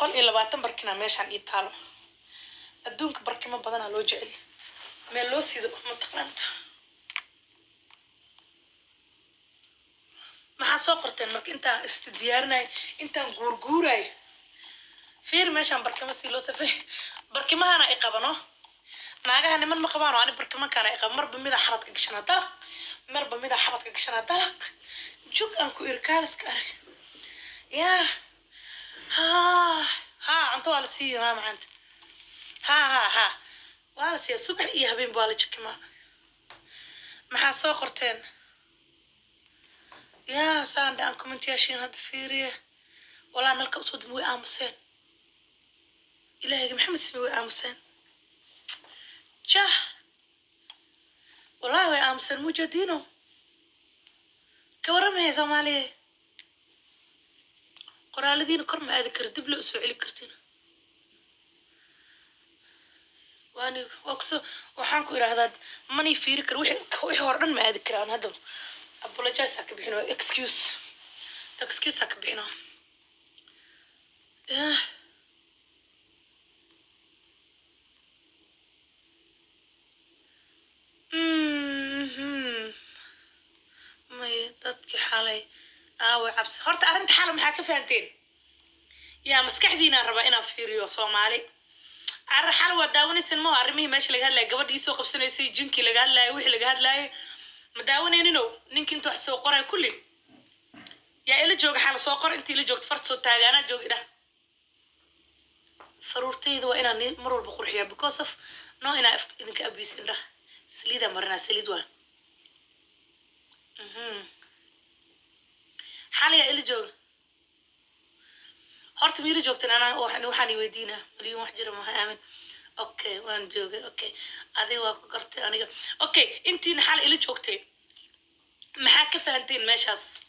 boqol iyo labaatan barkina meeshaan ii taalo adduunka barkimo badanaa loo jecel meel loo sido mataqaanta maxaa soo qorteen marka intaan iska diyaarinay intaan guurguuray fiir meeshaan barkimo si loo safay barkimahana ay qabano naagaha niman ma qabaan oo ani barkimankaana ay qab marba mida xabadka gashanaa dalaq marba mida xabadka gashanaa dalaq jug aan ku irkaaliska arag yaa ها عنتو على سي ها معند ها وعلى سي صبح إيه هبين بالك ما حاسو قرتين يا ساند أن كومنتيشن هاد فيريه ولا نلقى أصود موي آمسين إلهي محمد سمي آمسين جاه والله وي آمسين موجودينو كورم هي زمالي qoraaladiina kor ma aadi kara dib loo soo celi kartiin waxaan ku idhaahdaa mani fiiri kara wixii hore dhan ma aadi karaan hadda apologize ka bixino excuse ka bixino may dadkii xalay way cabsi horta arrinta xal maxaa ka fahanteen yaa maskaxdiina raba inaan fiiriyo Soomaali arrin xal waa daawanaysan ma arrimihii meesha laga hadlay gabadhii soo qabsanaysay jinkii laga hadlay wixii laga hadlay ma daawanaynin ninka inta wax soo qoray kulli yaa ila jooga xal soo qor intii ila joogto fart soo taagaana joog ida faruurtayda waa inaan mar walba qurxiyaa because of no ina idinka abis indha saliida marna saliid waa حاليا اللي جوج هرت ميري جوجتنا أنا وحني ودينا اليوم واحد جرى ما آمن أوكي وين جوج أوكي هذه وقرت أنا أوكي أنتي نحال اللي جوجتي محاك فهمتين ماشاس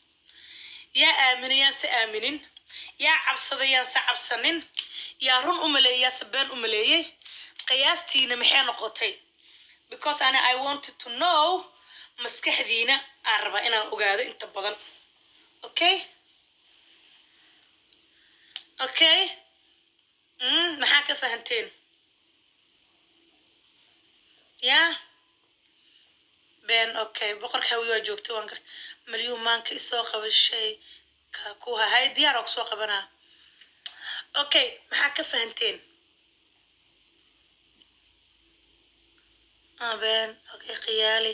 يا آمنين سآمنين يا عبصديان سعبصنين يا رون أملي يا سبان أملي قياستي نمحين نقطي because أنا I wanted to know مسكح دينا أربعة أنا أقعد أنت بدن اوكي maxaa fahanteen ya ben okay boqorka wiyo joogto waan gart milyan maanka isoo qabashay ka ku hahay diyaar oo soo qabana okay maxaa ka fahanteen ben okay qiyaali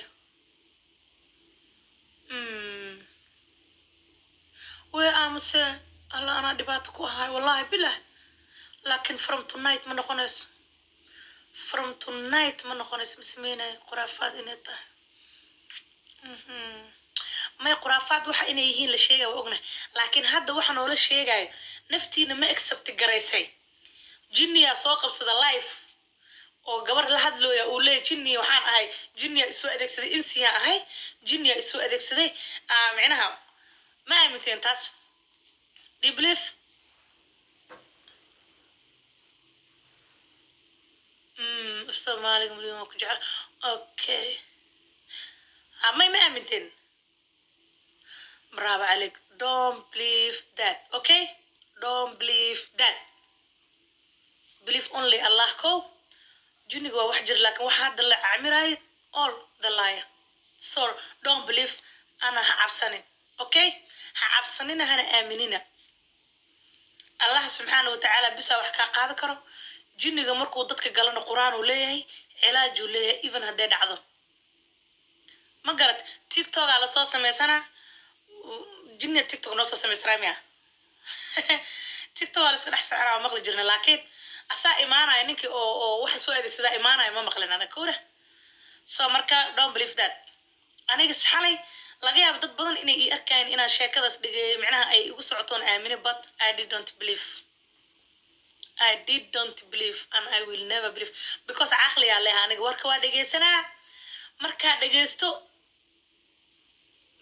وأمس الله أنا دبعت كوها والله بالله لكن from tonight ما نخونس from tonight ما نخونس مسمينه خرافات إنتا ما خرافات وح إنه يهين لشيء وأغنى لكن هذا وح ولا شيء جاي نفتينا ما accept الجريسي جني أسوق بصد اللايف أو قبر لحد لو يقول جني وحان هاي جني أسوء أديك سدي إنسيا هاي جني أسوء أديك سدي معناها ما أمتين تاس دي بليف السلام عليكم اليوم كجعل أوكي ما أمتين برافو عليك don't believe that okay don't believe that believe only الله كو جوني جوا وحجر لكن واحد اللي عمراي all the liar so don't believe أنا عبسني اوكي حعبسنينا هنا آمنينا الله سبحانه وتعالى بس وحكا قاعد كرو جنيغا مركو ددك غلنا قران وليهي علاج وليهي even هدي دعدو ما قالت تيك توك على سو سميسنا جني تيك توك نو سو سميسرا ميا تيك توك على سدح سعرا مقل جرنا لكن اسا ايمانا نينكي او waxa soo adeegsada iimaanay ma maqleenana koora soo marka don't believe that aniga saxalay laga yaab dad badan inay ii arkaan inaan sheekadaas dhigay macnaha ay igu socotoon aamine but I didn't believe and I will never believe because aqli yaa leeyahay aniga warka waa dhageysanaa marka dhageysto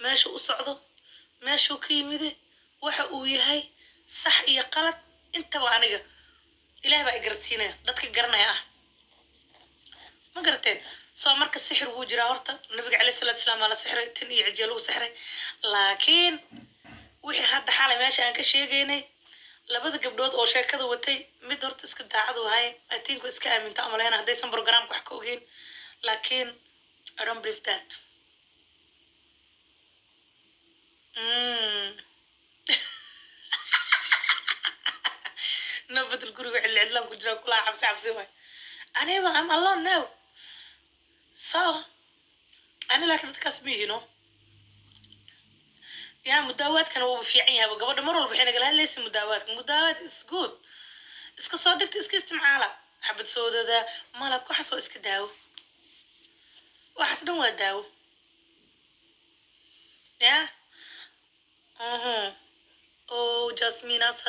meesha u socdo meesha uu ka yimid waxa uu yahay sax iyo qalad inta waa aniga ilaahay baa igartiinaya dadka garanaya ma garateen soo marka sixir wuu jiraa horta nabiga cali sallallahu alayhi wasallam ala sixray tan iyo cijalu sixray laakiin wixii hadda xalay meesha aan ka sheegaynay labada gabdhood oo sheekada watay mid horta iska daacad u ahay I think waa iska aaminta amaleyna haddaysan programka wax ka ogeyn laakiin I don't believe that nabad guriga cilcilan ku jira kula cabsi waay aniba I'm alone now so ani laakiin dadkaas ma ihino يا مداوات كانوا في عينها وقبل مرة البحين قال هل ليس مداوات is good اسك صادقت اسك استمعالا حبت سودا ذا ما لك وحسوا اسك داو وحس دوا داو يا او جاسمين